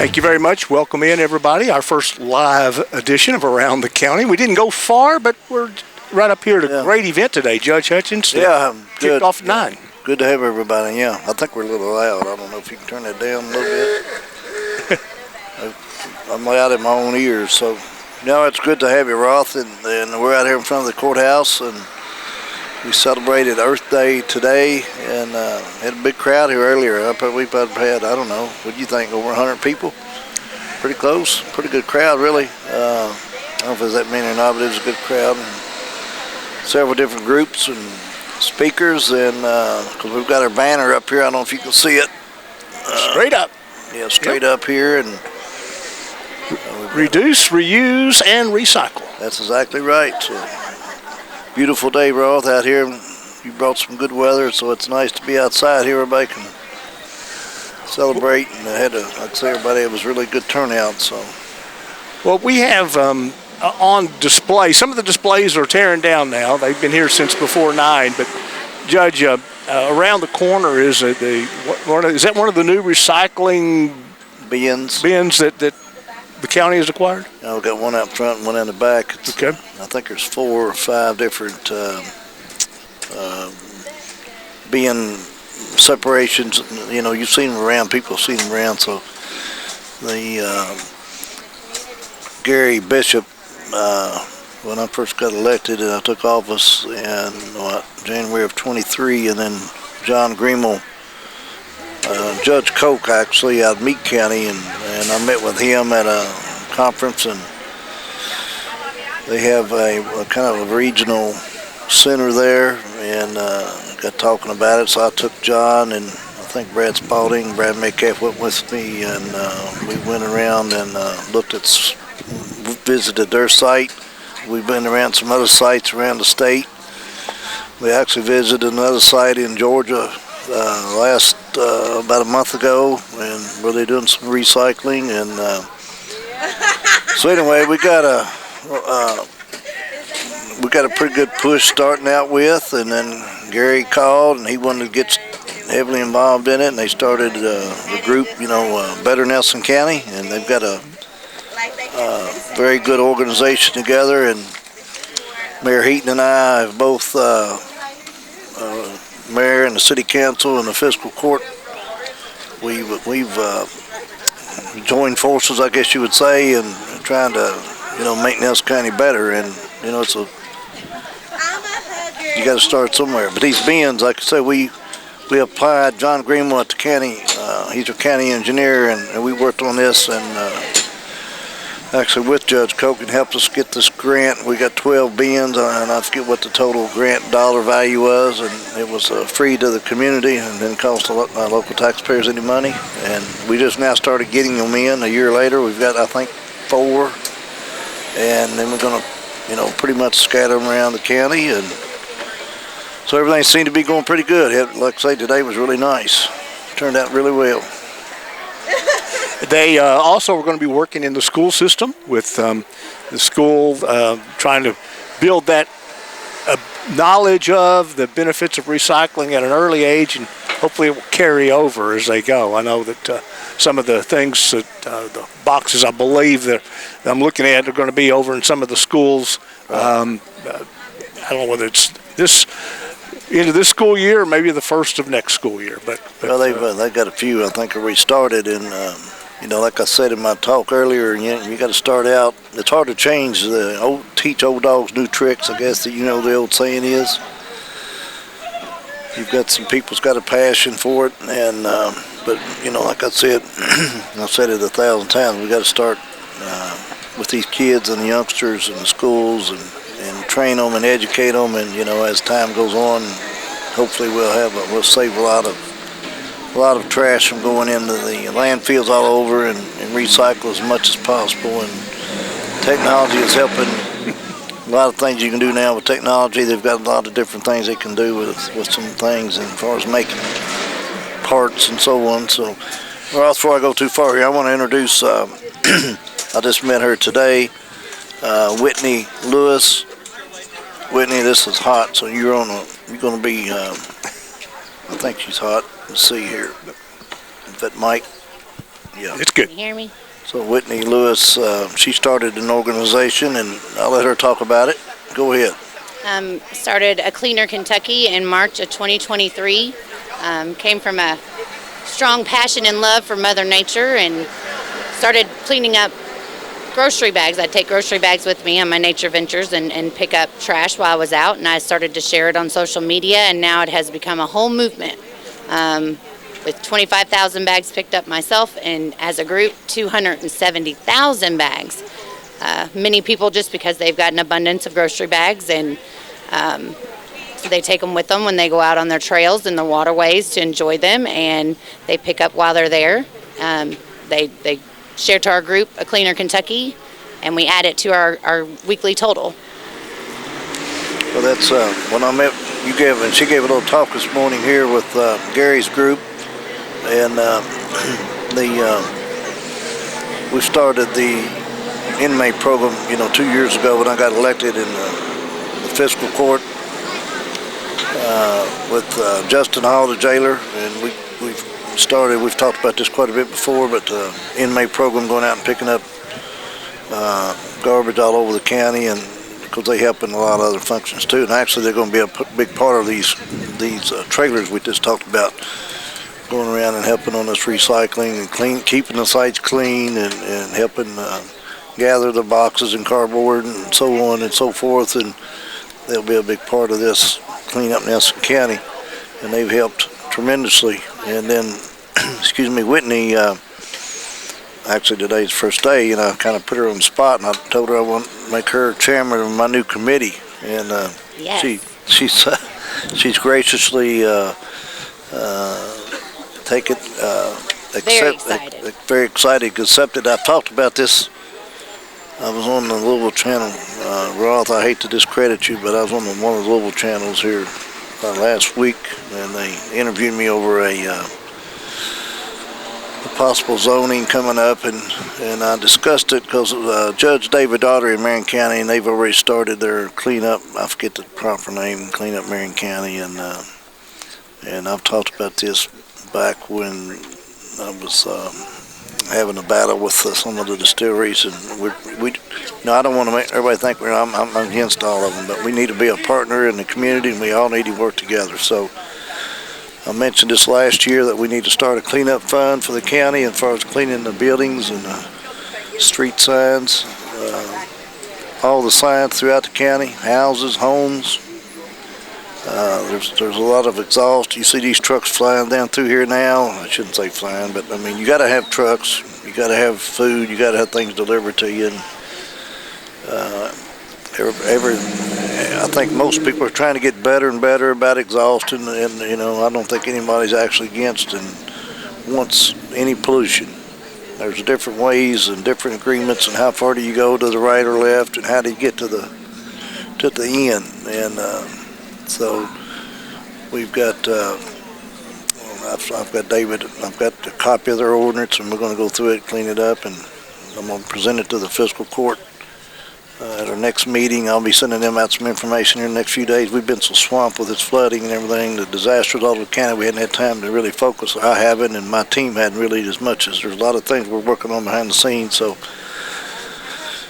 Thank you very much. Welcome in, everybody. Our first live edition of Around the County. We didn't go far, but we're right up here at a great event today. Judge Hutchins kicked off at 9. Good to have everybody. Yeah, I think we're a little loud. I don't know if you can turn that down a little bit. I'm loud in my own ears. So, no, it's good to have you, Roth. And we're out here in front of the courthouse, and we celebrated Earth Day today, and had a big crowd here earlier. We've had, I don't know, what do you think, over 100 people? Pretty close. Pretty good crowd, really. I don't know if it was that many or not, but it was a good crowd. And several different groups and speakers, and because we've got our banner up here. I don't know if you can see it. Straight up. Yeah, straight up here. And reduce, reuse, and recycle. That's exactly right. So, beautiful day, Roth, out here. You brought some good weather, so it's nice to be outside here. Everybody can celebrate, and I'd say everybody, it was really good turnout. So, well, we have on display. Some of the displays are tearing down now. They've been here since before 9. But Judge, around the corner is is that one of the new recycling bins that the county has acquired? No, we've got one out front and one in the back. Okay. I think there's 4 or 5 different bin separations. You know, you've seen them around. People have seen them around. So the Gary Bishop, when I first got elected and I took office in January of 23, and then John Greenwell, Judge Koch actually out of Meade County, and I met with him at a conference, and they have a kind of a regional center there, and got talking about it. So I took John, and I think Brad Spalding, Brad Metcalf went with me, and we went around and visited their site. We've been around some other sites around the state. We actually visited another site in Georgia about a month ago, and where they're doing some recycling. And so anyway, we got a pretty good push starting out with, and then Gary called, and he wanted to get heavily involved in it, and they started the group, Better Nelson County, and they've got a very good organization together. And Mayor Heaton and I have both, Mayor and the City Council and the Fiscal Court, we've joined forces, I guess you would say, and trying to, make Nelson County better. And, it's you got to start somewhere. But these bins, like I said, we applied. John Greenwell at the county, he's a county engineer, and we worked on this, and actually with Judge Koch helped us get this grant. We got 12 bins, and I forget what the total grant dollar value was, and it was free to the community and didn't cost local taxpayers any money. And we just now started getting them in. A year later, we've got, I think, 4, and then we're going to, pretty much scatter them around the county. And so everything seemed to be going pretty good. Like I say, today was really nice. Turned out really well. They also are going to be working in the school system with the school, trying to build that knowledge of the benefits of recycling at an early age, and hopefully it will carry over as they go. I know that some of the things, the boxes I believe that I'm looking at are going to be over in some of the schools. I don't know whether it's this into this school year or maybe the first of next school year. But well, they've got a few, I think, are restarted, and like I said in my talk earlier, you got to start out. It's hard to change teach old dogs new tricks, I guess, that the old saying is. You've got some people's got a passion for it, and but like I said, I've said it 1,000 times. We got to start with these kids and the youngsters in the schools, and train them and educate them, and as time goes on, hopefully we'll save a lot of trash from going into the landfills all over, and recycle as much as possible. And technology is helping. A lot of things you can do now with technology. They've got a lot of different things they can do with some things, and as far as making parts and so on. So, well, before I go too far here, I want to introduce. I just met her today, Whitney Lewis. Whitney, this is hot, so you're going to be. I think she's hot. Let's see here. If that mic. Yeah. It's good. Can you hear me? So Whitney Lewis, she started an organization, and I'll let her talk about it. Go ahead. Started A Cleaner Kentucky in March of 2023. Came from a strong passion and love for Mother Nature and started cleaning up grocery bags. I'd take grocery bags with me on my nature ventures and pick up trash while I was out, and I started to share it on social media, and now it has become a whole movement. With 25,000 bags picked up myself, and as a group, 270,000 bags. Many people, just because they've got an abundance of grocery bags, and so they take them with them when they go out on their trails and the waterways to enjoy them, and they pick up while they're there. They share to our group, A Cleaner Kentucky, and we add it to our weekly total. Well, that's when I met you. She gave a little talk this morning here with Gary's group, and we started the inmate program, 2 years ago when I got elected in the fiscal court with Justin Hall, the jailer, and we've talked about this quite a bit before, but inmate program going out and picking up garbage all over the county, and because they help in a lot of other functions too. And actually they're going to be a big part of these trailers we just talked about, going around and helping on this recycling and keeping the sites clean, and helping gather the boxes and cardboard and so on and so forth. And they'll be a big part of this cleanup in Nelson County, and they've helped tremendously. And then, Whitney, actually today's the first day, and I kind of put her on the spot, and I told her I want to make her chairman of my new committee. And Yes. she's graciously very excited, accepted. I've talked about this. I was on the Louisville channel. Roth, I hate to discredit you, but I was on one of the Louisville channels here last week, and they interviewed me over a possible zoning coming up, and I discussed it because Judge David Daugherty in Marion County, and they've already started their cleanup. I forget the proper name, Cleanup Marion County, and I've talked about this back when I was having a battle with some of the distilleries, and I don't want to make everybody think I'm against all of them, but we need to be a partner in the community, and we all need to work together. So I mentioned this last year that we need to start a cleanup fund for the county as far as cleaning the buildings and the street signs, all the signs throughout the county, houses, homes. There's a lot of exhaust. You see these trucks flying down through here now. I shouldn't say flying, but I mean, you got to have trucks. You got to have food. You got to have things delivered to you. And I think most people are trying to get better and better about exhaust, and I don't think anybody's actually against and wants any pollution. There's different ways and different agreements, and how far do you go to the right or left, and how do you get to the end. And so we've got, I've got David, I've got a copy of their ordinance, and we're going to go through it, clean it up, and I'm going to present it to the fiscal court at our next meeting. I'll be sending them out some information in the next few days. We've been so swamped with this flooding and everything, the disasters all over the county, we hadn't had time to really focus. I haven't, and my team hadn't really as much. As there's a lot of things we're working on behind the scenes. So,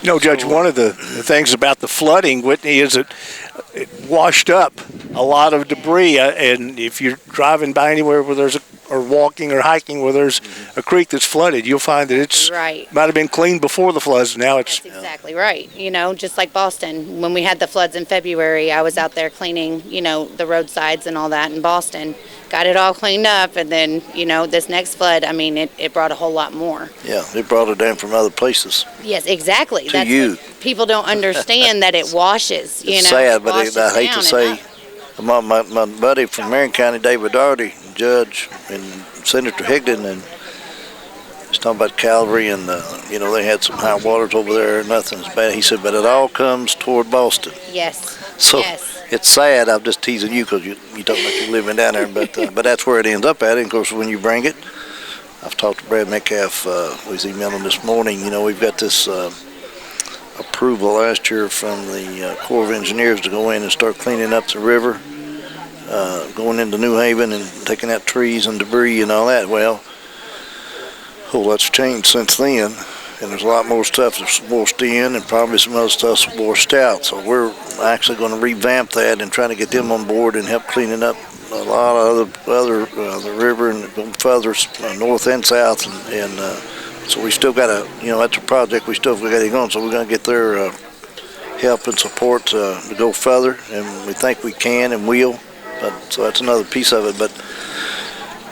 Judge, one of the things about the flooding, Whitney, is it washed up a lot of debris, and if you're driving by anywhere where or walking or hiking where there's a creek that's flooded, you'll find that it's Right. might have been cleaned before the floods. Now it's That's exactly right. Just like Boston, when we had the floods in February, I was out there cleaning, the roadsides and all that in Boston. Got it all cleaned up, and then, this next flood, I mean, it brought a whole lot more. yeah, they brought it down from other places. Yes, exactly. To you. What people don't understand, that it washes, It's sad, but I hate to down say, and up. my buddy from Marion County, David Daugherty, judge, and Senator Higdon, and he's talking about Calvary, and they had some high waters over there, nothing's bad. He said, but it all comes toward Boston. Yes. So yes. It's sad. I'm just teasing you because you talking about you living down there, but that's where it ends up at. And of course, when you bring it, I've talked to Brad Metcalf. Was emailing this morning. We've got this approval last year from the Corps of Engineers to go in and start cleaning up the river, going into New Haven and taking out trees and debris and all that. Well, whole lot's changed since then, and there's a lot more stuff that's washed in, and probably some other stuff's washed out. So we're actually going to revamp that and try to get them on board and help cleaning up a lot of the river and further north and south, and so we still got that's a project we still got to go on. So we're going to get their help and support to go further, and we think we can and will. But so that's another piece of it. But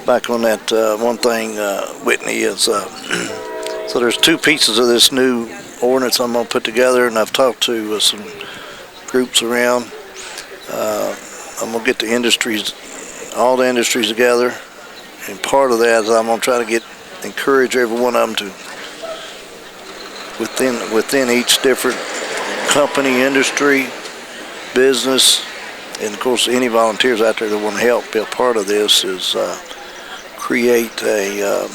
back on that one thing, Whitney, is so there's two pieces of this new ordinance I'm going to put together, and I've talked to some groups around. I'm going to get the industries, all the industries together, and part of that is I'm going to try to encourage every one of them to, within each different company, industry, business, and of course any volunteers out there that want to help be a part of this, is create a,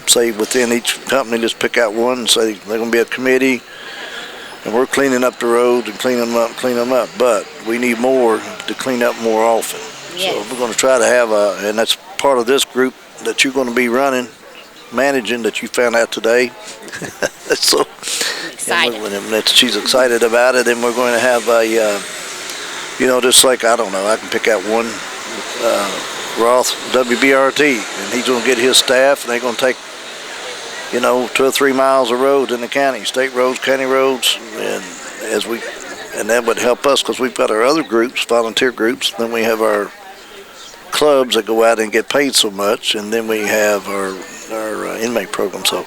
say within each company, just pick out one and say they're going to be a committee, and we're cleaning up the roads and clean them up, but we need more to clean up more often. Yes. So we're going to try to have and that's part of this group that you're going to be managing, that you found out today. So Excited. She's excited about it, and we're going to have just like, I don't know, I can pick out one, Roth, WBRT, and he's going to get his staff, and they're going to take 2 or 3 miles of roads in the county, state roads, county roads, and that would help us because we've got our other groups, volunteer groups. Then we have our clubs that go out and get paid so much, and then we have our inmate program. So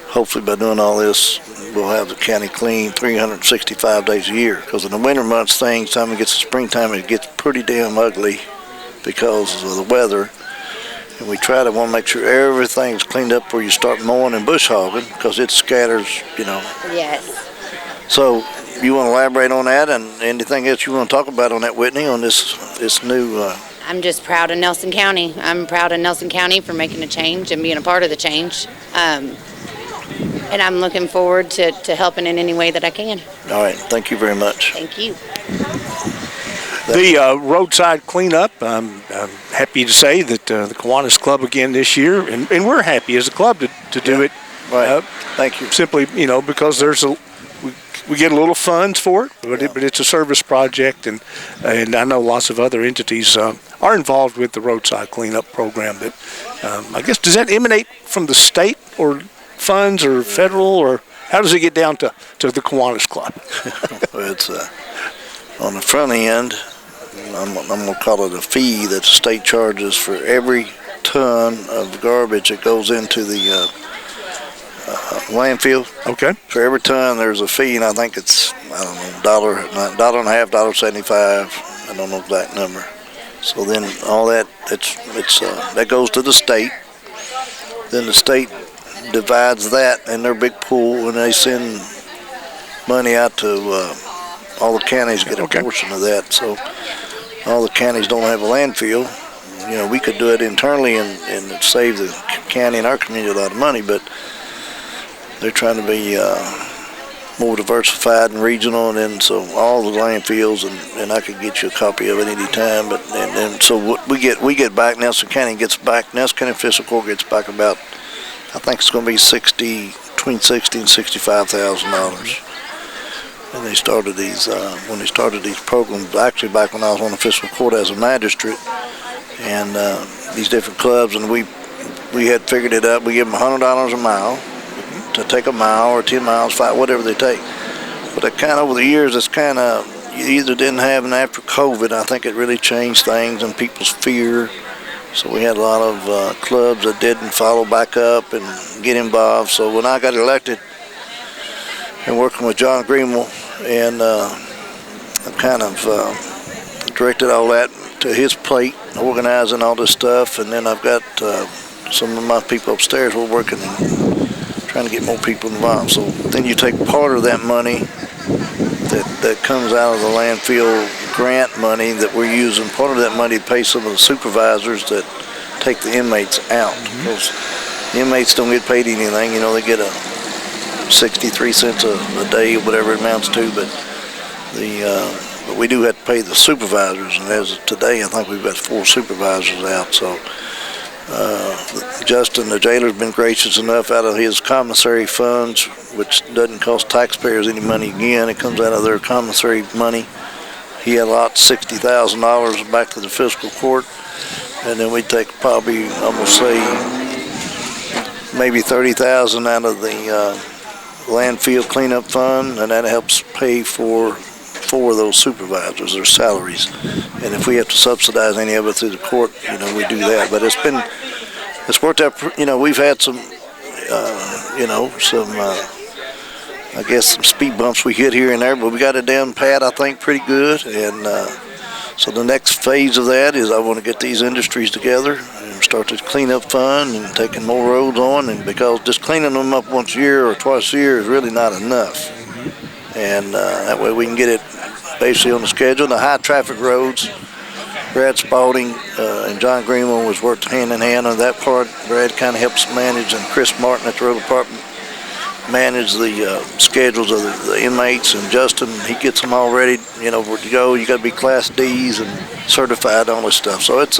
hopefully by doing all this, we'll have the county clean 365 days a year. Because in the winter months, time it gets to springtime, it gets pretty damn ugly because of the weather. And we want to make sure everything's cleaned up before you start mowing and bush hogging, because it scatters, Yes. So you want to elaborate on that, and anything else you want to talk about on that, Whitney, on this new... I'm just proud of Nelson County. I'm proud of Nelson County for making a change and being a part of the change. And I'm looking forward to helping in any way that I can. All right. Thank you very much. Thank you. The roadside cleanup, I'm happy to say that the Kiwanis Club again this year, and we're happy as a club to do it. Right. Thank you. Simply, because we get a little funds for it, but it's a service project, and I know lots of other entities are involved with the roadside cleanup program. That I guess, does that emanate from the state or funds or federal, or how does it get down to the Kiwanis Club? Well, it's on the front end. I'm going to call it a fee that the state charges for every ton of garbage that goes into the landfill. Okay. For every ton, there's a fee, and I think it's, I don't know, $1.50, $1.75. I don't know the exact number. So then all that, that goes to the state. Then the state divides that in their big pool, and they send money out to all the counties, get a portion of that. So all the counties don't have a landfill. We could do it internally and save the county and our community a lot of money, but they're trying to be more diversified and regional, and then so all the landfills, and I could get you a copy of it any time. But and so what we get back, Nelson County Fiscal Court gets back about, I think it's going to be between $60,000 and $65,000. And they started when they started these programs, actually back when I was on the fiscal court as a magistrate, and these different clubs, and we had figured it up. We give them $100 a mile to take a mile, or 10 miles, 5, whatever they take. But it kind of, over the years, it's kind of, you either didn't have, and after COVID, I think it really changed things and people's fear. So we had a lot of clubs that didn't follow back up and get involved. So when I got elected and working with John Greenwell, and I kind of directed all that to his plate, organizing all this stuff. And then I've got some of my people upstairs, we're working and trying to get more people involved. So then you take part of that money that comes out of the landfill grant money that we're using, part of that money to pay some of the supervisors that take the inmates out. Because the inmates don't get paid anything, they get a 63 cents a day, or whatever it amounts to, but we do have to pay the supervisors, and as of today, I think we've got 4 supervisors out. So Justin, the jailer's been gracious enough out of his commissary funds, which doesn't cost taxpayers any money again. It comes out of their commissary money. He allowed $60,000 back to the fiscal court, and then we take probably, I'm gonna say, maybe $30,000 out of the landfill cleanup fund, and that helps pay for four of those supervisors, their salaries. And if we have to subsidize any of it through the court, we do that. But it's worked out. We've had some, I guess some speed bumps we hit here and there, but we got it down pat, I think, pretty good. And so the next phase of that is I want to get these industries together and start to clean up fund and taking more roads on. And because just cleaning them up once a year or twice a year is really not enough. And that way we can get it basically on the schedule. The high traffic roads, Brad Spalding and John Greenwell was worked hand in hand on that part. Brad kind of helps manage, and Chris Martin at the road department manage the schedules of the inmates, and Justin, he gets them all ready, where to go. You got to be Class D's and certified, all this stuff. So it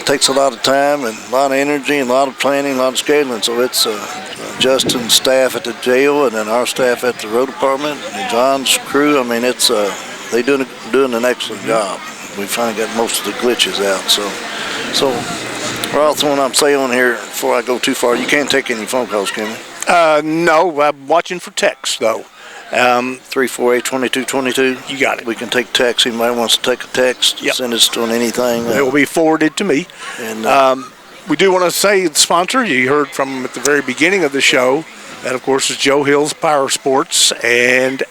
takes a lot of time and a lot of energy and a lot of planning, a lot of scheduling. So it's Justin's staff at the jail and then our staff at the road department and John's crew. I mean, it's they doing an excellent job. We finally got most of the glitches out. So Roth, when I'm saying on here before I go too far, you can't take any phone calls, can you? No, I'm watching for text though. 348-2222. You got it. We can take text. Anybody wants to take a text, yep. Send us on anything. It will be forwarded to me. And we do want to say the sponsor, you heard from at the very beginning of the show, that of course is Joe Hill's Power Sports and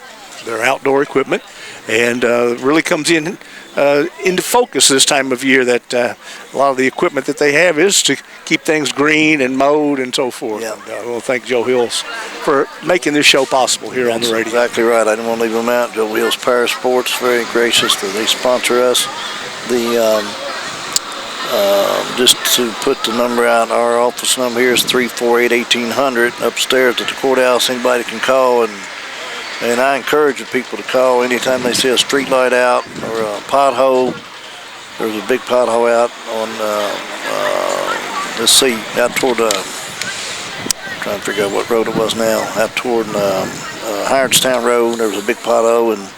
their outdoor equipment, and really comes into focus this time of year that a lot of the equipment that they have is to keep things green and mowed and so forth. Yeah. And, we'll thank Joe Hills for making this show possible here on the radio. Exactly right. I didn't want to leave them out. Joe Hills Power Sports, very gracious that they sponsor us. Just to put the number out, our office number here is 348-1800 upstairs at the courthouse. Anybody can call, and I encourage the people to call anytime they see a street light out or a pothole. There's a big pothole out on, let's see, out toward, I'm trying to figure out what road it was now, out toward Howardstown Road. There was a big pothole, and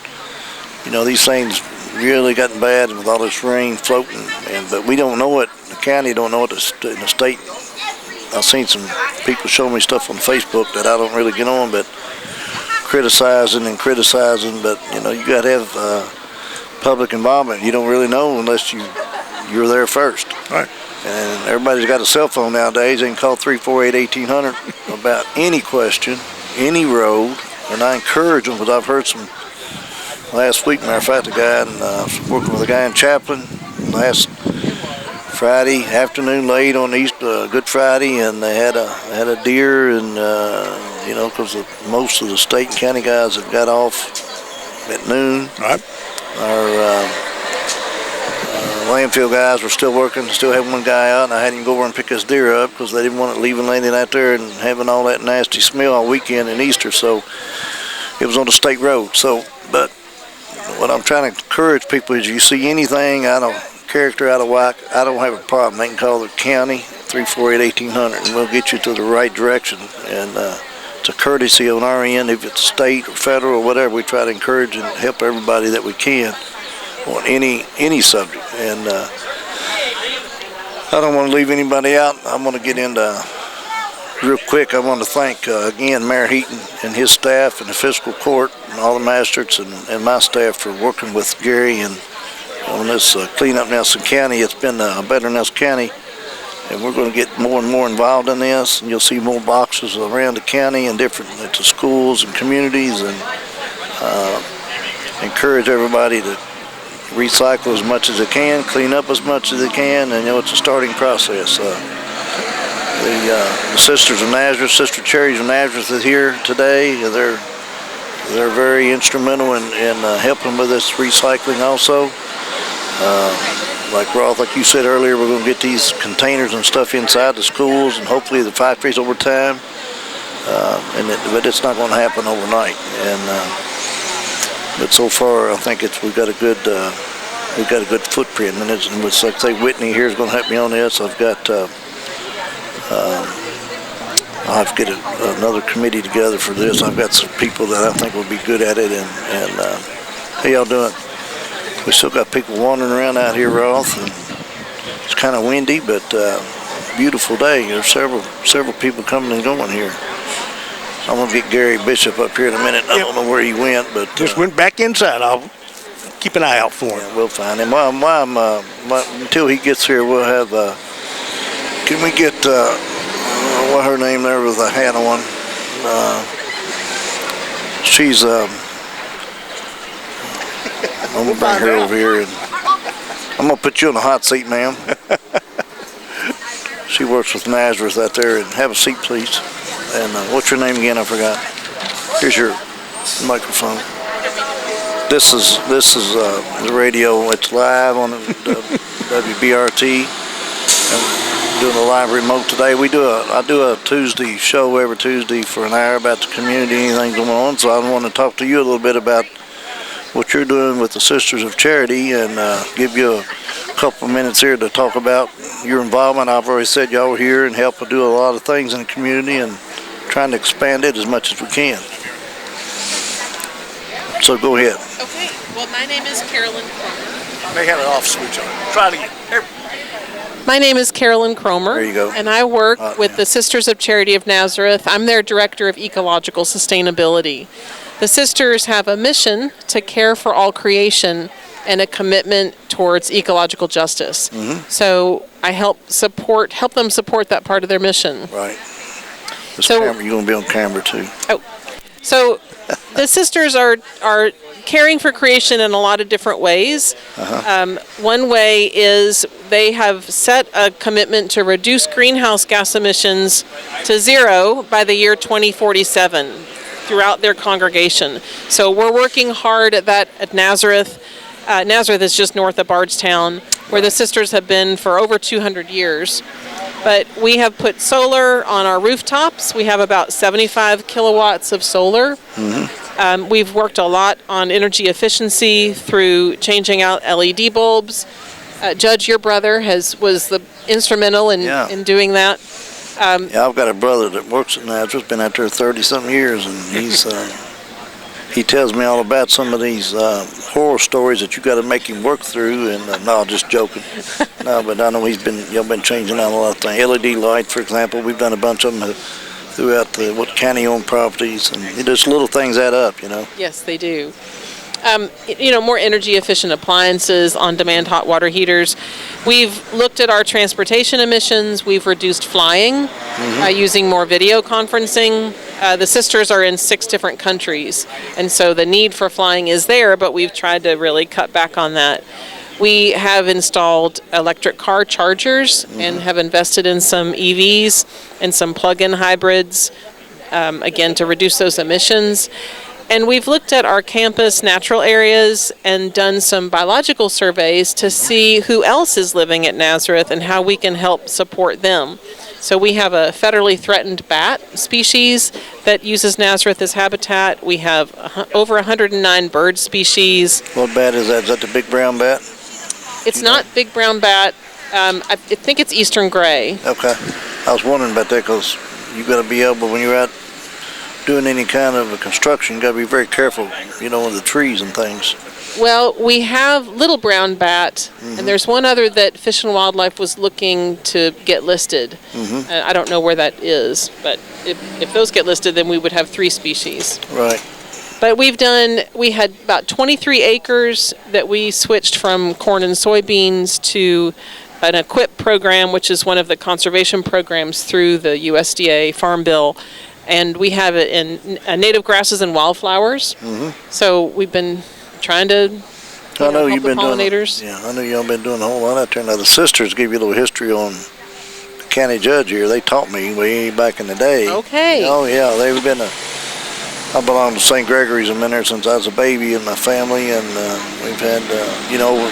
these things really gotten bad with all this rain floating, but we don't know it. The county don't know it. In the state, I've seen some people show me stuff on Facebook that I don't really get on, but criticizing, but you got to have public involvement. You don't really know unless you're there first. Right. And everybody's got a cell phone nowadays. They can call 348-1800 about any question, any road, and I encourage them, because I've heard some last week. Matter of fact, working with a guy in Chaplin last Friday afternoon, late on Good Friday, and they had a deer, and because most of the state and county guys have got off at noon. Right. Our landfill guys were still working, still had one guy out, and I had him go over and pick his deer up because they didn't want it leaving landing out there and having all that nasty smell all weekend and Easter. So it was on the state road. But what I'm trying to encourage people is, you see anything out of character, out of whack, I don't have a problem. They can call the county 348-1800 and we'll get you to the right direction. And it's a courtesy on our end. If it's state or federal or whatever, we try to encourage and help everybody that we can on any subject. And I don't want to leave anybody out. I'm going to get into real quick. I want to thank again Mayor Heaton and his staff and the fiscal court and all the magistrates and my staff for working with Gary and on this cleanup in Nelson County. It's been better Nelson County, and we're going to get more and more involved in this, and you'll see more boxes around the county and different to schools and communities, and encourage everybody to recycle as much as they can, clean up as much as they can, and it's a starting process. The Sisters of Nazareth, Sister Cherries of Nazareth is here today. They're very instrumental in helping with this recycling also. Like Roth, like you said earlier, we're going to get these containers and stuff inside the schools and hopefully the factories over time. But it's not going to happen overnight. But so far, I think we've got a good we've got a good footprint, and it's like I say, Whitney here is going to help me on this. I've got I'll have to get another committee together for this. I've got some people that I think will be good at it, and how y'all doing? We still got people wandering around out here, Roth, and it's kind of windy, but beautiful day. There's several people coming and going here. I'm gonna get Gary Bishop up here in a minute. I don't know where he went, but Just went back inside. I'll keep an eye out for him. yeah, we'll find him. Until he gets here, we'll have. Can we get what her name there with a hat on? She's. I'm gonna bring her over here, and I'm gonna put you in the hot seat, ma'am. She works with Nazareth out there, and have a seat, please. And what's your name again? I forgot. Here's your microphone. This is the radio. It's live on WBRT. I'm doing a live remote today. I do a Tuesday show every Tuesday for an hour about the community, anything going on. So I want to talk to you a little bit about what you're doing with the Sisters of Charity, and give you a couple of minutes here to talk about your involvement. I've already said y'all were here and help do a lot of things in the community and trying to expand it as much as we can. So go ahead. Okay, well, my name is Carolyn Cromer. They have an off switch on. Try it again. There. My name is Carolyn Cromer. There you go. And I work with the Sisters of Charity of Nazareth. I'm their Director of Ecological Sustainability. The Sisters have a mission to care for all creation and a commitment towards ecological justice. So I help them support that part of their mission. Right. So- Camera, you're going to be on camera too. So the Sisters are caring for creation in a lot of different ways. One way is they have set a commitment to reduce greenhouse gas emissions to zero by the year 2047 throughout their congregation. So we're working hard at that at Nazareth. Nazareth is just north of Bardstown, where the Sisters have been for over 200 years. But we have put solar on our rooftops. We have about 75 kilowatts of solar. We've worked a lot on energy efficiency through changing out LED bulbs. Judge, your brother was instrumental in doing that. Yeah, I've got a brother that works at Nazareth, been out there 30-something years, and he tells me all about some of these horror stories that you got to make him work through. And no, just joking. No, but I know y'all been changing out a lot of things. LED light, for example, we've done a bunch of them throughout the county-owned properties, and just little things add up, you know. Yes, they do. More energy efficient appliances, on-demand hot water heaters. We've looked at our transportation emissions. We've reduced flying using more video conferencing. The Sisters are in 6 different countries, and so the need for flying is there, but we've tried to really cut back on that. We have installed electric car chargers and have invested in some EVs and some plug-in hybrids, again, to reduce those emissions. And we've looked at our campus natural areas and done some biological surveys to see who else is living at Nazareth and how we can help support them. So we have a federally threatened bat species that uses Nazareth as habitat. We have over 109 bird species. What bat is that? Is that the big brown bat? It's not big brown bat. I think it's eastern gray. Okay. I was wondering about that because you got to be able, when you're out doing any kind of a construction, you got to be very careful, with the trees and things. Well, we have little brown bat, and there's one other that Fish and Wildlife was looking to get listed. I don't know where that is, but if those get listed, then we would have 3 species. Right. But we had about 23 acres that we switched from corn and soybeans to an EQUIP program, which is one of the conservation programs through the USDA Farm Bill. And we have it in native grasses and wildflowers. So we've been trying to help the pollinators. I know y'all been doing a whole lot out there. Now the Sisters give you a little history on the county judge here. They taught me way back in the day. Okay. Oh yeah, they've been I belong to St. Gregory's. I've been there since I was a baby in my family, and we've had,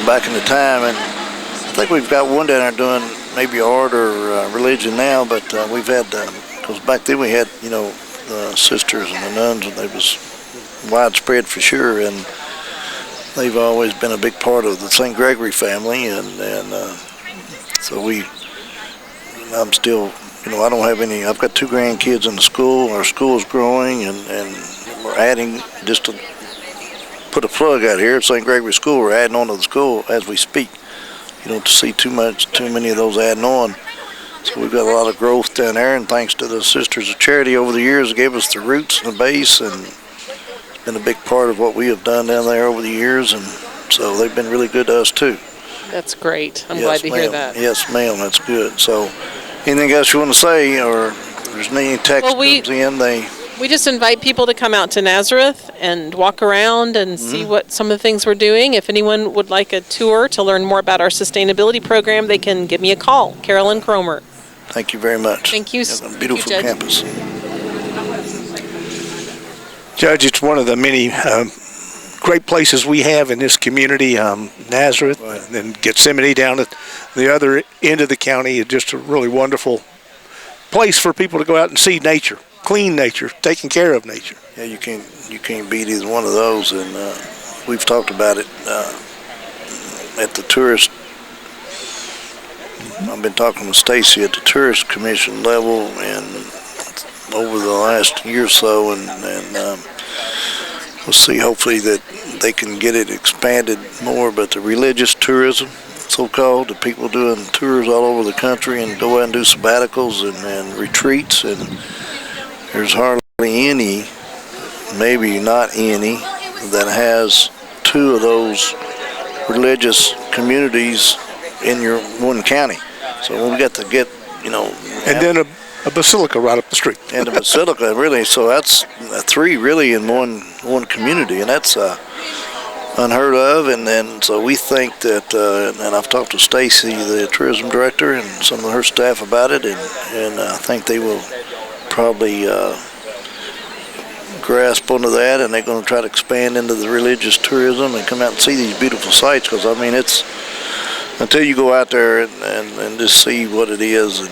back in the time, and I think we've got one down there doing maybe art or religion now, but we've had, because back then we had, the sisters and the nuns, and they was widespread for sure, and they've always been a big part of the St. Gregory family, and so I'm still, I don't have any. I've got 2 grandkids in the school. Our school is growing, and we're adding, just to put a plug out here at St. Gregory School, we're adding on to the school as we speak. You don't see too many of those adding on. So we've got a lot of growth down there, and thanks to the Sisters of Charity over the years, gave us the roots and the base, and it's been a big part of what we have done down there over the years, and so they've been really good to us too. That's great. I'm glad to hear that. Yes, ma'am, that's good. So anything else you want to say, or if there's any text comes in, we just invite people to come out to Nazareth and walk around and see what some of the things we're doing. If anyone would like a tour to learn more about our sustainability program, they can give me a call, Carolyn Cromer. Thank you very much. Thank you. A beautiful campus. Judge, it's one of the many great places we have in this community. Nazareth, right, and then Gethsemane down at the other end of the county is just a really wonderful place for people to go out and see nature. Clean nature, taking care of nature. Yeah, you can't beat either one of those, and we've talked about it at the tourist. I've been talking with Stacy at the tourist commission level, and over the last year or so, and we'll see. Hopefully that they can get it expanded more. But the religious tourism, so-called, the people doing tours all over the country and go out and do sabbaticals and retreats, and there's hardly any, maybe not any, that has 2 of those religious communities in your one county. So we got to get, and then a basilica right up the street. And a basilica, really. So that's 3 really in one community, and that's unheard of. And then so we think that, and I've talked to Stacy, the tourism director, and some of her staff about it, and I think they will probably grasp onto that, and they're going to try to expand into the religious tourism and come out and see these beautiful sites, because it's until you go out there and just see what it is, and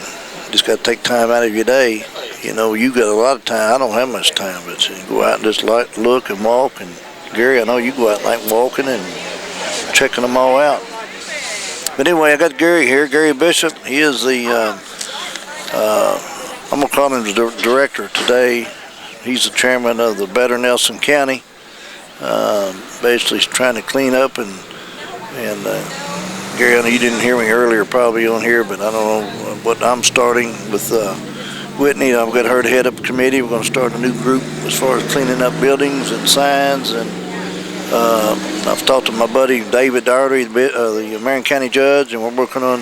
just got to take time out of your day. You got a lot of time. I don't have much time, but you go out and just look and walk. And Gary, I know you go out and like walking and checking them all out. But anyway, I got Gary here, Gary Bishop. He is the I'm going to call him the director today. He's the chairman of the Better Nelson County. Basically trying to clean up, and Gary, I know you didn't hear me earlier probably on here, but I don't know what I'm starting with Whitney. I've got her to head up a committee. We're going to start a new group as far as cleaning up buildings and signs, and I've talked to my buddy David Doherty, the Marion County judge, and we're working on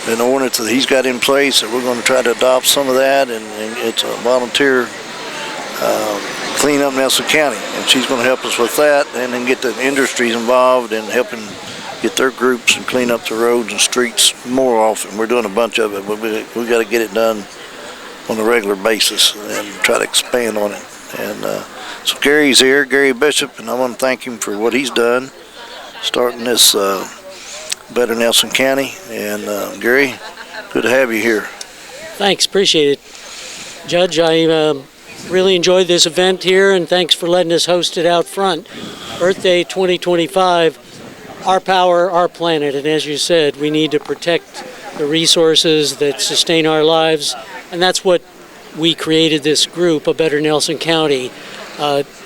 an ordinance that he's got in place, and we're going to try to adopt some of that, and it's a volunteer clean up Nelson County, and she's going to help us with that, and then get the industries involved in helping get their groups and clean up the roads and streets more often. We're doing a bunch of it, but we got to get it done on a regular basis and try to expand on it. And so Gary's here, Gary Bishop, and I want to thank him for what he's done, starting this Better Nelson County. And Gary, good to have you here. Thanks, appreciate it. Judge, I really enjoyed this event here, and thanks for letting us host it out front. Earth Day 2025, our power, our planet, and as you said, we need to protect the resources that sustain our lives, and that's what we created this group, A Better Nelson County,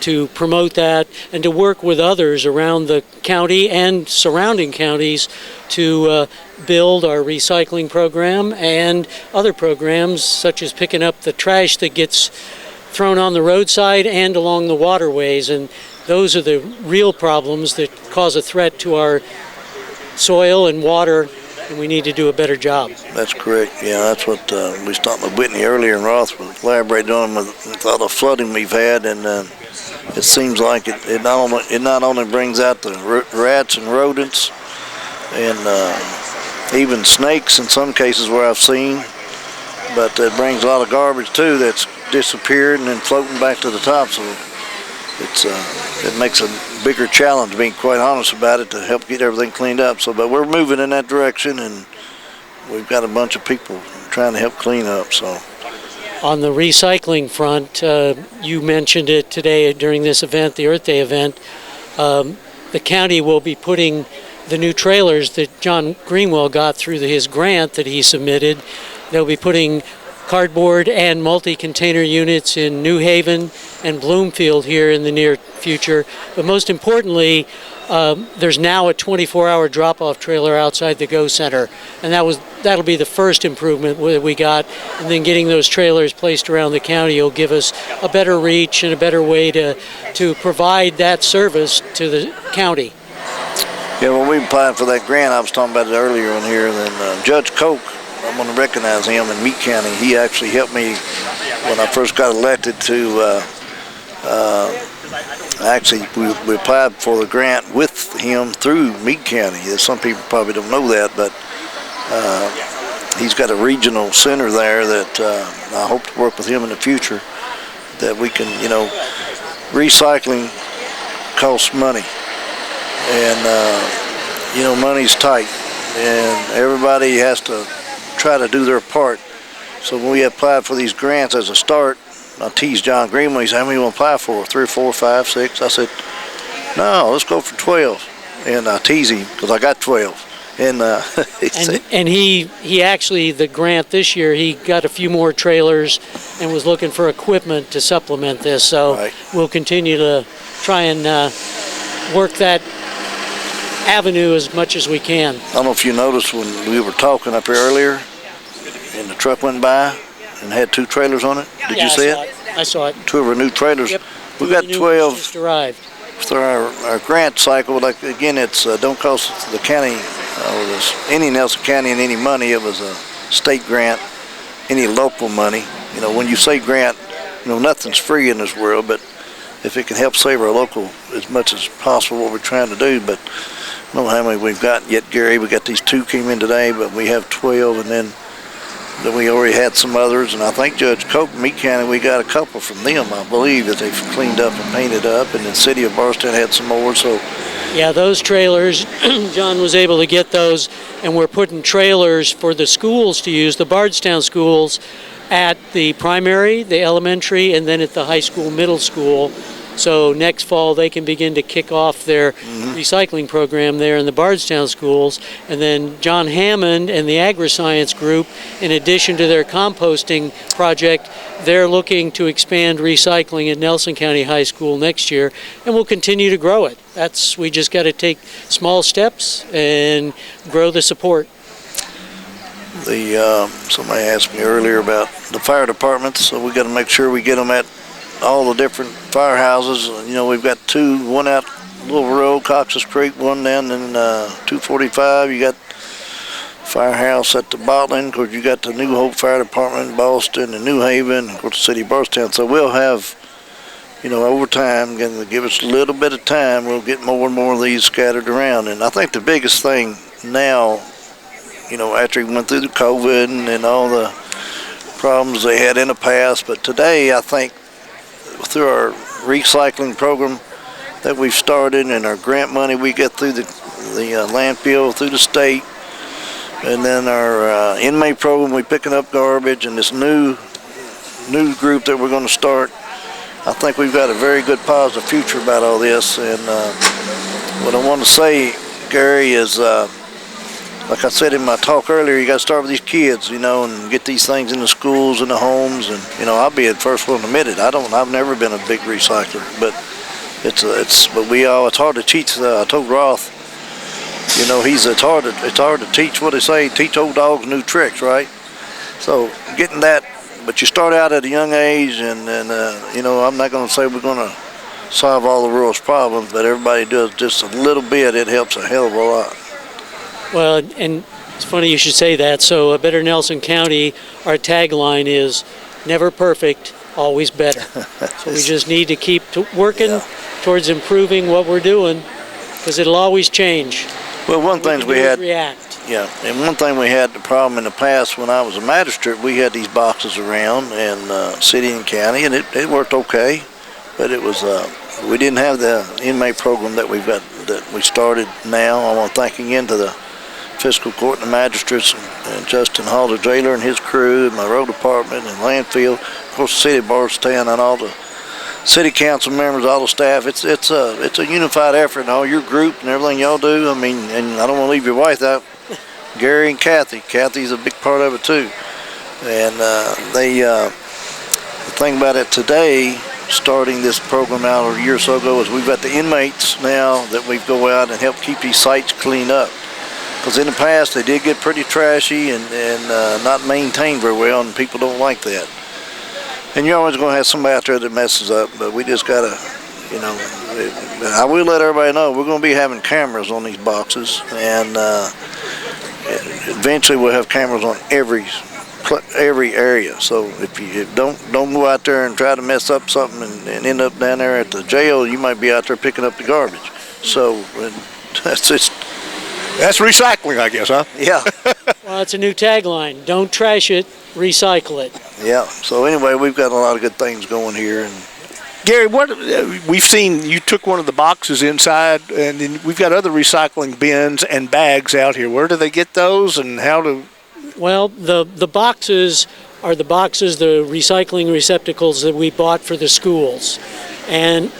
to promote that and to work with others around the county and surrounding counties to build our recycling program and other programs such as picking up the trash that gets thrown on the roadside and along the waterways. And those are the real problems that cause a threat to our soil and water, and we need to do a better job. That's correct. Yeah, that's what we was talking with Whitney earlier, and Roth was collaborating on with all the flooding we've had, and it seems like it not only brings out the rats and rodents and even snakes in some cases where I've seen, but it brings a lot of garbage too that's disappeared and then floating back to the top. So it makes a bigger challenge, being quite honest about it, to help get everything cleaned up. So, but we're moving in that direction, and we've got a bunch of people trying to help clean up. So, on the recycling front, you mentioned it today during this event, the Earth Day event. the county will be putting the new trailers that John Greenwell got through his grant that he submitted. They'll be putting cardboard and multi-container units in New Haven and Bloomfield here in the near future. But most importantly, there's now a 24-hour drop-off trailer outside the Go Center, and that'll be the first improvement that we got. And then getting those trailers placed around the county will give us a better reach and a better way to provide that service to the county. Yeah, when we applied for that grant, I was talking about it earlier on here, then Judge Koch, I'm going to recognize him in Meade County. He actually helped me when I first got elected to, actually, we applied for the grant with him through Meade County. Some people probably don't know that, but he's got a regional center there that I hope to work with him in the future, that we can, recycling costs money. And, money's tight, and everybody has to try to do their part. So when we applied for these grants as a start, I teased John Greenwell. He said, how many you want to apply for? 3 or 4, 5, 6? I said, no, let's go for 12. And I teased him because I got 12. And he actually, the grant this year, he got a few more trailers and was looking for equipment to supplement this. So right. We'll continue to try and work that avenue as much as we can. I don't know if you noticed when we were talking up here earlier, and the truck went by and had 2 trailers on it. Did you see it? I saw it. 2 of our new trailers. Yep. We got 12 just arrived. through our grant cycle. Like again, it's don't cost the county or any Nelson County any money. It was a state grant, any local money. When you say grant, nothing's free in this world, but if it can help save our local as much as possible, what we're trying to do. But I don't know how many we've got yet, Gary. We got these 2 came in today, but we have 12, and then we already had some others. And I think Judge Koch, Meade County, we got a couple from them, I believe, that they've cleaned up and painted up. And the city of Bardstown had some more. So yeah, those trailers, John was able to get those, and we're putting trailers for the schools to use, the Bardstown schools, at the primary, the elementary, and then at the high school, middle school. So next fall they can begin to kick off their recycling program there in the Bardstown schools. And then John Hammond and the Agri-Science Group, in addition to their composting project, they're looking to expand recycling at Nelson County High School next year, and we'll continue to grow it. We just got to take small steps and grow the support. Somebody asked me earlier about the fire departments, so we got to make sure we get them at all the different firehouses. We've got 2, one out Louisville Road, Cox's Creek, one down in 245. You got firehouse at the Bottling. Of course, you got the New Hope Fire Department in Boston and New Haven, of course, the city of Bardstown. So we'll have, over time, going to give us a little bit of time, we'll get more and more of these scattered around. And I think the biggest thing now, after we went through the COVID and all the problems they had in the past, but today I think through our recycling program that we've started and our grant money we get through the landfill, through the state, and then our inmate program, we're picking up garbage, and this new group that we're going to start, I think we've got a very good positive future about all this. And what I want to say, Gary, is like I said in my talk earlier, you got to start with these kids, and get these things in the schools and the homes. And I'll be the first one to admit it. I've never been a big recycler, but it's hard to teach. I told Roth, it's hard to teach what they say. Teach old dogs new tricks, right? So getting that, but you start out at a young age, and I'm not going to say we're going to solve all the world's problems, but everybody does just a little bit. It helps a hell of a lot. Well, and it's funny you should say that. So Better Nelson County, our tagline is never perfect, always better. So we just need to keep working towards improving what we're doing, because it'll always change. Well, one thing we had, react. Yeah, and one thing we had the problem in the past when I was a magistrate, we had these boxes around in city and county, and it worked okay, but it was we didn't have the inmate program that we've got, that we started now. I want to thank again to the fiscal court and the magistrates and Justin Hall, the jailer, and his crew, and my road department and landfill, of course the city of Bardstown, and all the city council members, all the staff. It's a unified effort, and all your group and everything y'all do. I mean, and I don't want to leave your wife out. Gary and Kathy. Kathy's a big part of it too. And the thing about it today, starting this program out a year or so ago, is we've got the inmates now that we go out and help keep these sites cleaned up. Because in the past they did get pretty trashy and not maintained very well, and people don't like that. And you're always going to have somebody out there that messes up, but we just got to, you know, I will let everybody know we're going to be having cameras on these boxes, and eventually we'll have cameras on every area. So if you don't go out there and try to mess up something and end up down there at the jail, you might be out there picking up the garbage. So that's just... That's recycling, I guess, huh? Yeah. Well, it's a new tagline. Don't trash it, recycle it. Yeah. So anyway, we've got a lot of good things going here. And Gary, what we've seen, you took one of the boxes inside, and then we've got other recycling bins and bags out here. Where do they get those, and how do... Well, the boxes are the recycling receptacles that we bought for the schools. And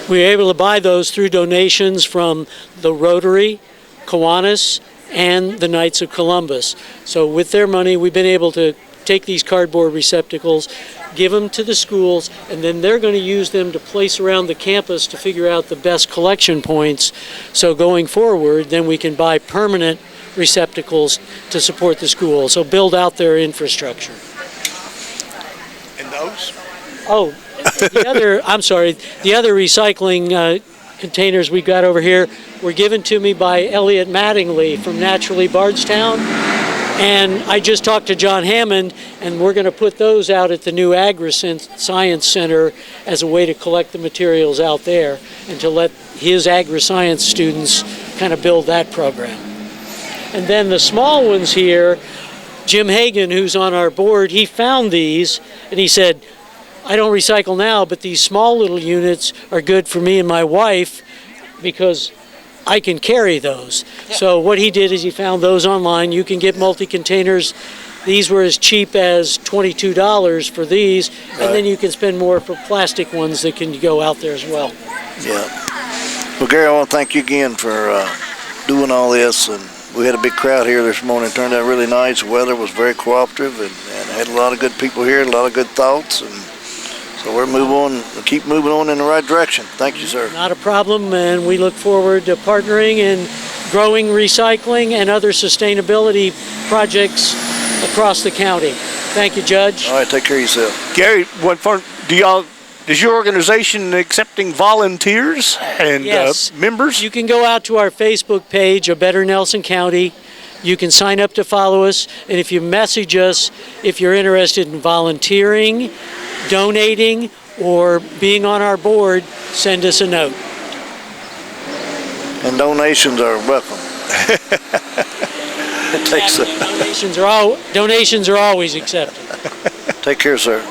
we were able to buy those through donations from the Rotary, Kiwanis, and the Knights of Columbus. So with their money, we've been able to take these cardboard receptacles, give them to the schools, and then they're going to use them to place around the campus to figure out the best collection points. So going forward, then we can buy permanent receptacles to support the school. So build out their infrastructure. And those? Oh, the other recycling containers we got over here were given to me by Elliot Mattingly from Naturally Bardstown. And I just talked to John Hammond, and we're going to put those out at the new Agri-Science Center as a way to collect the materials out there and to let his agri-science students kind of build that program. And then the small ones here, Jim Hagan, who's on our board, he found these, and he said, I don't recycle now, but these small little units are good for me and my wife because I can carry those. Yep. So what he did is he found those online. You can get multi-containers. These were as cheap as $22 for these, and then you can spend more for plastic ones that can go out there as well. Yeah. Well, Gary, I want to thank you again for doing all this. And we had a big crowd here this morning. It turned out really nice. The weather was very cooperative, and had a lot of good people here, a lot of good thoughts. And so we'll keep moving on in the right direction. Thank you, sir. Not a problem, and we look forward to partnering and growing recycling and other sustainability projects across the county. Thank you, Judge. All right, take care of yourself. Gary, is your organization accepting volunteers and yes. Members? You can go out to our Facebook page, A Better Nelson County. You can sign up to follow us, and if you message us, if you're interested in volunteering, donating, or being on our board, send us a note. And donations are welcome. Donations are always accepted. Take care, sir.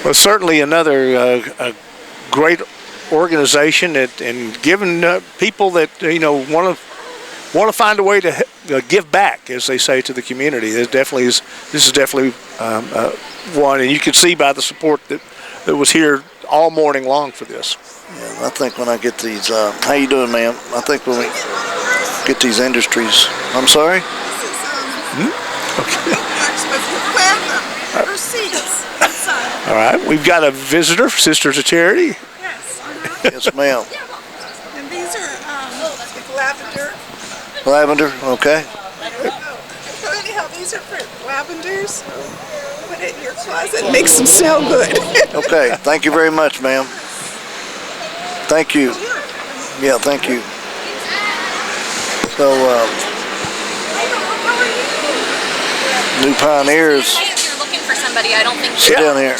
Well, certainly another great organization and giving people that want to find a way to give back, as they say, to the community. This is definitely one, and you can see by the support that was here all morning long for this. Yeah, I think when I get these, how you doing, ma'am? I think when we get these industries, I'm sorry? Okay. All right, we've got a visitor, Sisters of Charity. Yes. Yes, ma'am. And these are lavender. Lavender, okay. So anyhow, these are for lavenders. Put it in your closet and makes them smell good. Okay, thank you very much, ma'am. Thank you. Yeah, thank you. So, New Pioneers. You're looking for somebody. I don't think Sit down here.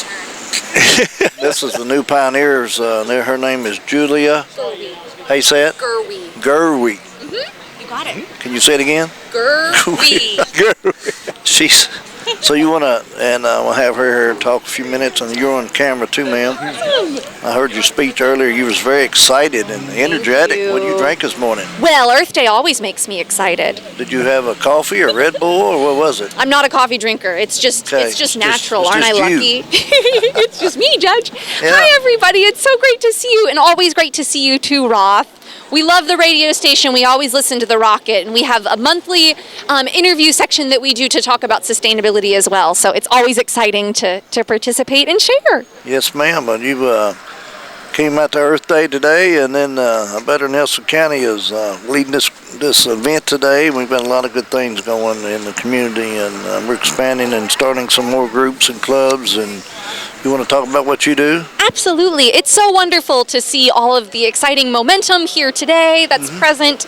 This is the New Pioneers. Her name is Julia. How you say it? Gerwie. Gerwie. You got it. Can you say it again? Gerwie. She's So you want to, and we'll have her here talk a few minutes, and you're on camera too, ma'am. I heard your speech earlier. You was very excited and energetic. What did you drink this morning? Well, Earth Day always makes me excited. Did you have a coffee or Red Bull, or what was it? I'm not a coffee drinker. It's just Okay. it's just natural. It's Aren't just I you. lucky? It's just me, Judge. Yeah. Hi, everybody. It's so great to see you, and always great to see you too, Roth. We love the radio station. We always listen to The Rocket, and we have a monthly interview section that we do to talk about sustainability as well. So it's always exciting to participate and share. Yes, ma'am. And you came out to Earth Day today, and then I bet Nelson County is leading this event today. We've got a lot of good things going in the community, and we're expanding and starting some more groups and clubs. And you want to talk about what you do? Absolutely. It's so wonderful to see all of the exciting momentum here today that's present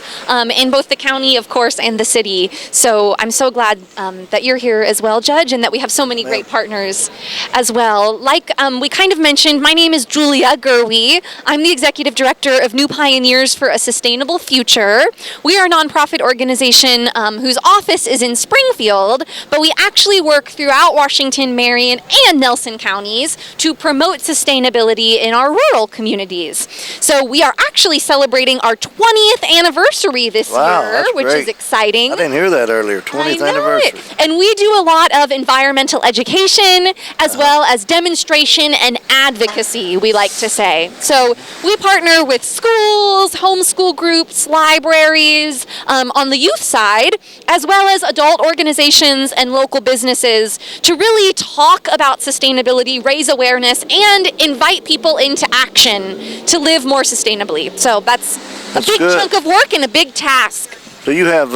in both the county, of course, and the city. So I'm so glad that you're here as well, Judge, and that we have so many great partners as well. Like we kind of mentioned, my name is Julia Gerwe. I'm the Executive Director of New Pioneers for a Sustainable Future. We are a nonprofit organization whose office is in Springfield, but we actually work throughout Washington, Marion, and Nelson counties to promote sustainability in our rural communities. So we are actually celebrating our 20th anniversary this year, that's which great. is exciting. I didn't hear that earlier. 20th I know anniversary. it. And we do a lot of environmental education as well as demonstration and advocacy, we like to say. So we partner with schools, homeschool groups, libraries on the youth side, as well as adult organizations and local businesses to really talk about sustainability, raise awareness, and invite people into action to live more sustainably. So that's a big good. chunk of work and a big task. Do you have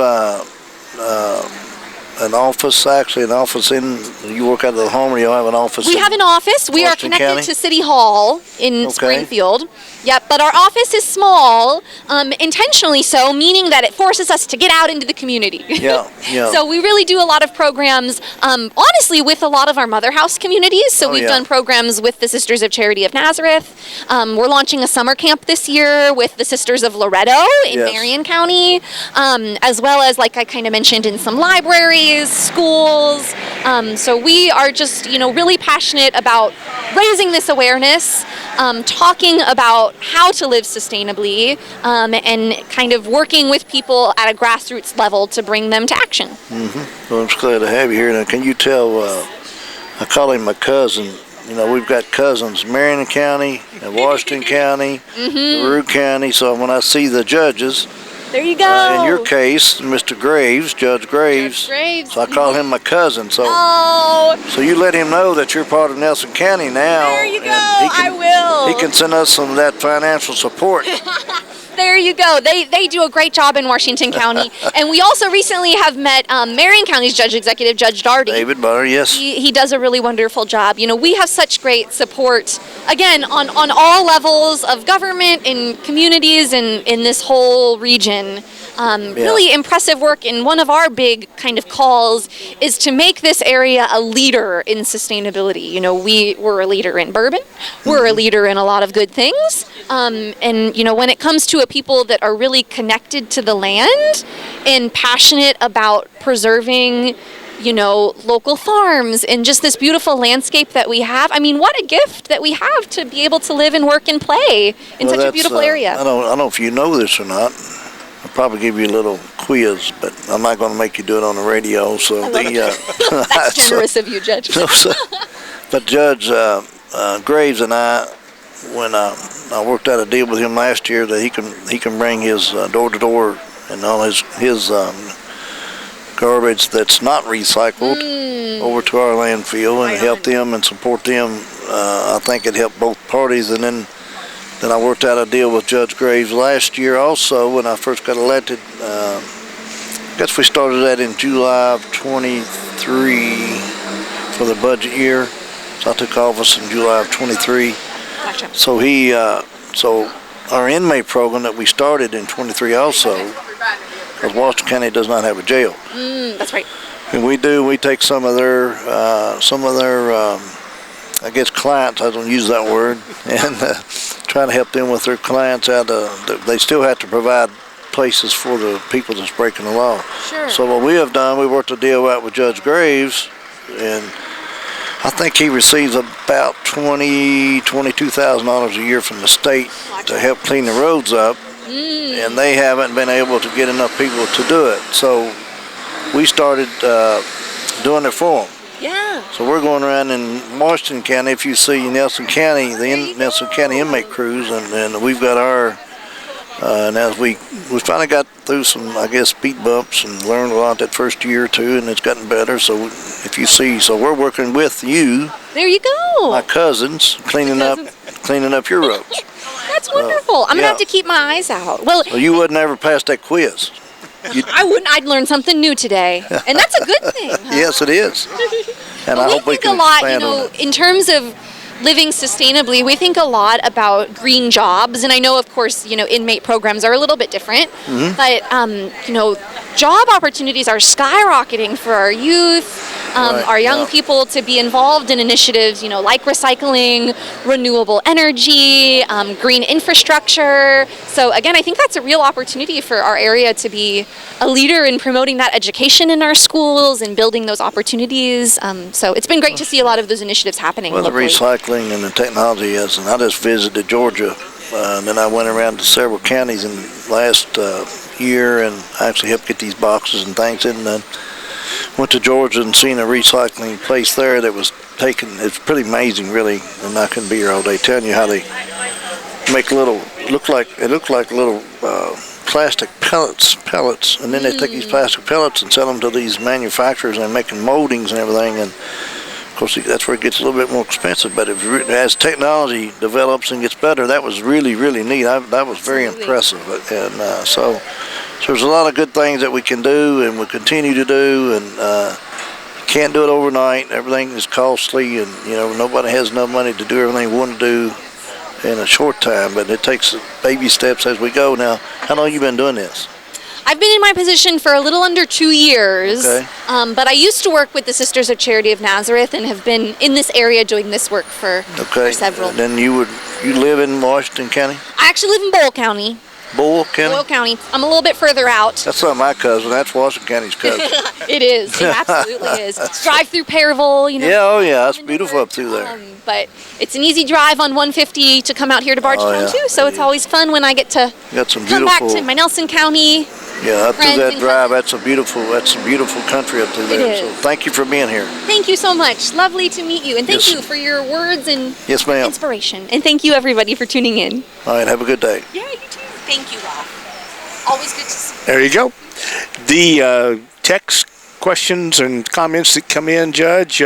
an office in, you work out of the home, or you have an office? We have an office. We are Washington connected County? to City Hall in Okay. Springfield. Yep, but our office is small, intentionally so, meaning that it forces us to get out into the community. Yeah, yeah. So we really do a lot of programs, honestly, with a lot of our Mother House communities. So we've yeah. done programs with the Sisters of Charity of Nazareth. We're launching a summer camp this year with the Sisters of Loretto in Yes. Marion County, as well as, like I kind of mentioned, in some libraries, schools. So we are just, really passionate about raising this awareness, talking about how to live sustainably, and kind of working with people at a grassroots level to bring them to action. Well, I'm just glad to have you here. Now, can you tell, I call him my cousin. We've got cousins, Marion County and Washington County, LaRue County. So when I see the judges, There you go. in your case, Mr. Graves, Judge Graves, Judge Graves. so I call him my cousin. So Oh, so you let him know that you're part of Nelson County now. there you go. and he can, I will. He can send us some of that financial support. There you go. They do a great job in Washington County. And we also recently have met Marion County's Judge Executive, Judge Darty. David Butter, yes. He does a really wonderful job. We have such great support, again, on all levels of government and communities in this whole region. Really impressive work, and one of our big kind of calls is to make this area a leader in sustainability. We're a leader in bourbon, we're a leader in a lot of good things, and when it comes to a people that are really connected to the land and passionate about preserving local farms and just this beautiful landscape that we have. I mean, what a gift that we have to be able to live and work and play in such a beautiful area. I don't know if you know this or not. I'll probably give you a little quiz, but I'm not going to make you do it on the radio. So That's generous of you, Judge. But Judge Graves and I, when I worked out a deal with him last year that he can bring his door-to-door and all his garbage that's not recycled over to our landfill and help them and support them. I think it helped both parties. And then I worked out a deal with Judge Graves last year also when I first got elected. I guess we started that in July of 23 for the budget year. So I took office in July of 23. Gotcha. So so our inmate program that we started in 23 also, because Washington County does not have a jail. That's right. And we take some of their I guess clients, I don't use that word, and try to help them with their clients out. They still have to provide places for the people that's breaking the law. Sure. So what we have done, we worked a deal out with Judge Graves, and I think he receives about $22,000 a year from the state to help clean the roads up, and they haven't been able to get enough people to do it. So we started doing it for them. Yeah. So we're going around in Washington County. If you see Nelson County, Nelson County inmate crews, and we've got our. Now we finally got through some, I guess, speed bumps and learned a lot that first year or two, and it's gotten better. So if you see, so we're working with you. There you go. My cousins cleaning up your roads. That's wonderful. I'm gonna have to keep my eyes out. Well, you would never pass that quiz. I wouldn't. I'd learn something new today, and that's a good thing. Huh? Yes, it is. And I hope we can think a lot, expand on it. in terms of living sustainably, we think a lot about green jobs, and I know, of course, inmate programs are a little bit different, but job opportunities are skyrocketing for our youth, our young people to be involved in initiatives, like recycling, renewable energy, green infrastructure. So again, I think that's a real opportunity for our area to be a leader in promoting that education in our schools and building those opportunities. So it's been great to see a lot of those initiatives happening. Well, the locally. recycling and the technology is, and I just visited Georgia, and then I went around to several counties in the last year and actually helped get these boxes and things in. And went to Georgia and seen a recycling place there that was taking, it's pretty amazing, really, and I couldn't be here all day telling you how they make little, it looked like little plastic pellets, and then they take these plastic pellets and sell them to these manufacturers, and they're making moldings and everything, and of course that's where it gets a little bit more expensive, but as technology develops and gets better, that was really, really neat. That was very impressive, and so there's a lot of good things that we can do and we continue to do, and can't do it overnight. Everything is costly, and nobody has enough money to do everything we want to do in a short time, but it takes baby steps as we go. Now, how long have you been doing this? I've been in my position for a little under 2 years, but I used to work with the Sisters of Charity of Nazareth and have been in this area doing this work for several. And then you live in Washington County? I actually live in Boyle County. Boyle County? Boyle County. I'm a little bit further out. That's not my cousin. That's Washington County's cousin. It is. It absolutely is. Drive through Perryville, Yeah, oh yeah, it's beautiful up through there. But it's an easy drive on 150 to come out here to Bardstown too. So it's always fun when I get to come back to my Nelson County. Yeah, up through that drive, that's a beautiful country up through there. So thank you for being here. Thank you so much. Lovely to meet you, and thank you for your words and inspiration. And thank you everybody for tuning in. All right, have a good day. Yeah, you too. Thank you, Rob. Always good to see you. There you go. The text questions and comments that come in, Judge,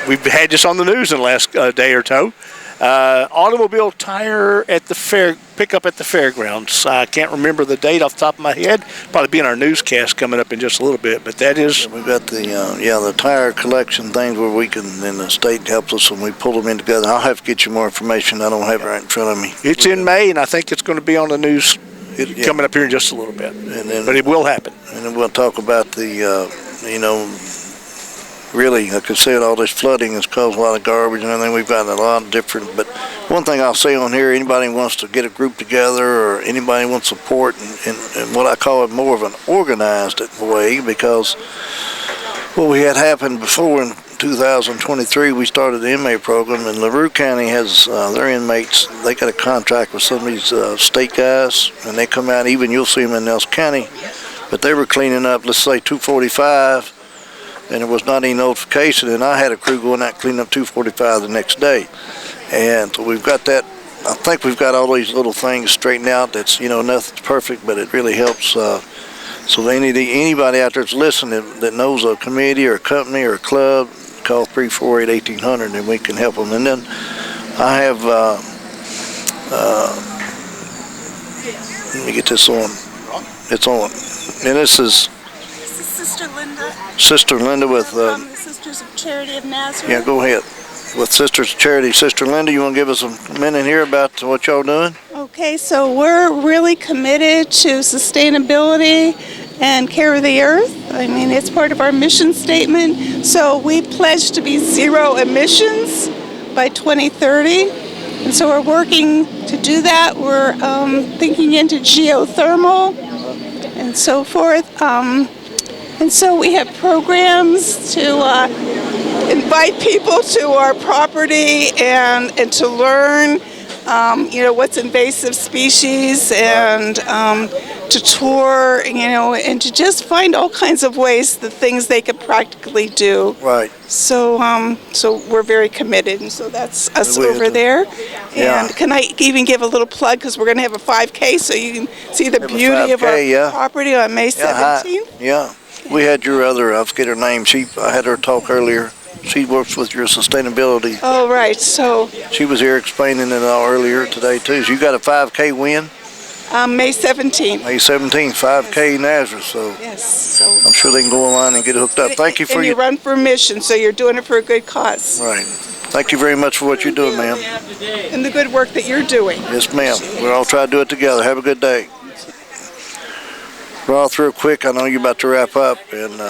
we've had this on the news in the last day or two. Automobile tire at the pickup at the fairgrounds. I can't remember the date off the top of my head. Probably be in our newscast coming up in just a little bit, but that is... We've got the tire collection things where we can, and the state helps us when we pull them in together. I'll have to get you more information. I don't have it right in front of me. It's in May, and I think it's going to be on the news coming up here in just a little bit. But it will happen. And then we'll talk about the, really, like I said, all this flooding has caused a lot of garbage and everything. We've got a lot of different, but one thing I'll say on here, anybody wants to get a group together or anybody wants support in what I call it more of an organized way, because what we had happened before in 2023, we started the inmate program, and LaRue County has their inmates, they got a contract with some of these state guys, and they come out, even you'll see them in Nelson County, but they were cleaning up, let's say 245, and there was not any notification, and I had a crew going out cleaning up 245 the next day. And so we've got that. I think we've got all these little things straightened out. That's, nothing's perfect, but it really helps. So anybody out there that's listening that knows a committee or a company or a club, call 348-1800 and we can help them. And then I have, let me get this on. It's on. And this is Sister Linda. Sister Linda with... from the Sisters of Charity of Nazareth. Yeah, go ahead. With Sisters of Charity. Sister Linda, you want to give us a minute here about what y'all doing? Okay, so we're really committed to sustainability and care of the earth. I mean, it's part of our mission statement. So we pledge to be zero emissions by 2030. And so we're working to do that. We're thinking into geothermal and so forth. And so we have programs to invite people to our property and to learn, what's invasive species, and to tour, and to just find all kinds of ways, the things they could practically do. Right. So we're very committed, and so that's us over there. Yeah. And can I even give a little plug, because we're going to have a 5K, so you can see the beauty of our property on May 17th. Yeah. We had your other, I forget her name, I had her talk earlier. She works with your sustainability. Oh, right. So she was here explaining it all earlier today, too. So you got a 5K win? May 17th. May 17th, 5K Nazareth. So yes. So I'm sure they can go online and get hooked up. Thank you for you run for mission, so you're doing it for a good cause. Right. Thank you very much for what you're doing, ma'am. And the good work that you're doing. Yes, ma'am. We'll all try to do it together. Have a good day. Roth, real quick, I know you're about to wrap up, and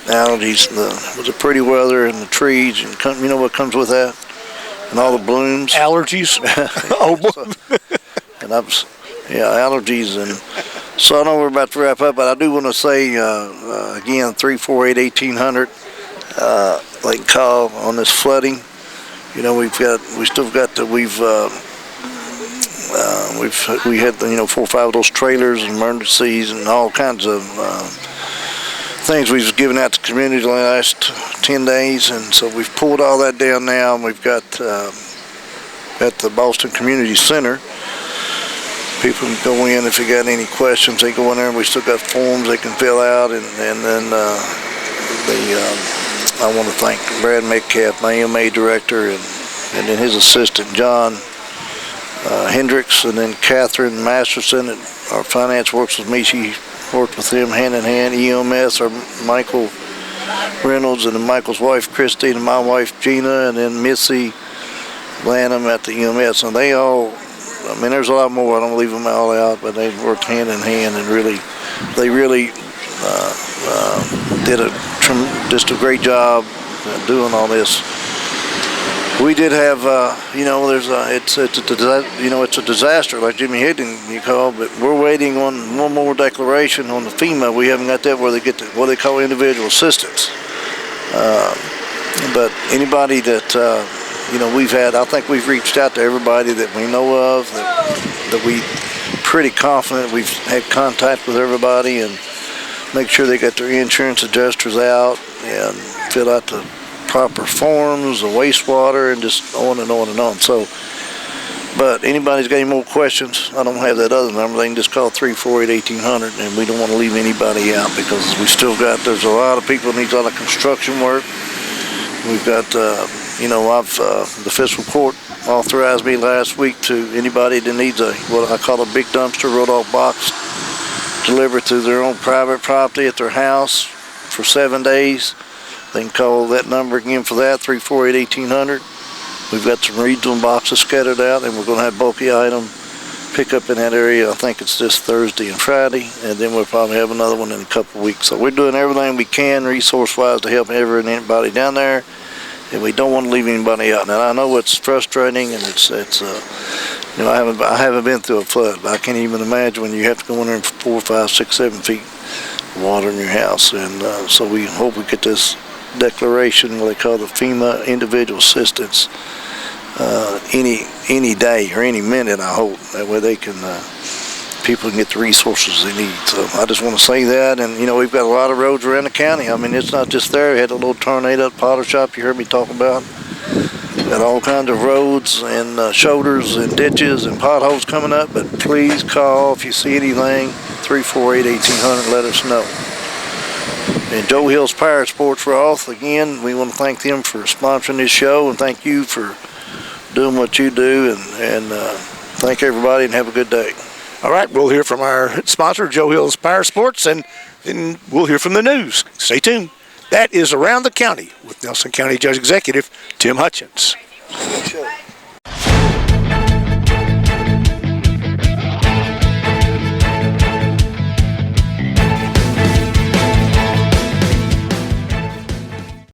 allergies, with the pretty weather and the trees, and you know what comes with that? And all the blooms. Allergies? And allergies. And so I know we're about to wrap up, but I do want to say, again, 348-1800, they can call on this flooding. We had 4 or 5 of those trailers and emergencies and all kinds of things we've given out to the community the last 10 days, and so we've pulled all that down now, and we've got at the Boston Community Center, people can go in if you got any questions. They go in there, and we still got forms they can fill out, and then I want to thank Brad Metcalf, my EMA director, and then his assistant John Hendricks, and then Catherine Masterson, and our finance works with me. She worked with them hand in hand. EMS, or Michael Reynolds, and then Michael's wife Christy, and my wife Gina, and then Missy Lanham at the EMS. And they all, there's a lot more. I don't leave them all out, but they worked hand in hand, and they really did just a great job doing all this. We did have, it's a disaster, like Jimmy Hidden you call, but we're waiting on one more declaration on the FEMA. We haven't got that where they get what they call individual assistance. But anybody that, we've had, I think we've reached out to everybody that we know of, that we pretty confident we've had contact with everybody, and make sure they got their insurance adjusters out and fill out the proper forms, the wastewater, and just on and on and on. So, but anybody's got any more questions, I don't have that other number. They can just call 348-1800, and we don't want to leave anybody out, because there's a lot of people that need a lot of construction work. We've got, the fiscal court authorized me last week to anybody that needs what I call a big dumpster rolled off box delivered to their own private property at their house for 7 days. They can call that number again for that, 348-1800. We've got some regional boxes scattered out, and we're going to have bulky item pick up in that area. I think it's this Thursday and Friday, and then we'll probably have another one in a couple of weeks. So we're doing everything we can resource-wise to help anybody down there, and we don't want to leave anybody out. Now, I know it's frustrating, and I haven't been through a flood, but I can't even imagine when you have to go in there for 4, 5, 6, 7 feet of water in your house. And so we hope we get this declaration, what they call the FEMA individual assistance, any day or any minute, I hope. That way people can get the resources they need. So I just want to say that. And we've got a lot of roads around the county. It's not just there. We had a little tornado at Potter Shop you heard me talk about. Got all kinds of roads and shoulders and ditches and potholes coming up, but please call if you see anything, 348-1800, let us know. And Joe Hill's Power Sports Roth, again, we want to thank them for sponsoring this show, and thank you for doing what you do, and thank everybody, and have a good day. All right, we'll hear from our sponsor, Joe Hill's Power Sports, and then we'll hear from the news. Stay tuned. That is Around the County with Nelson County Judge Executive Tim Hutchins.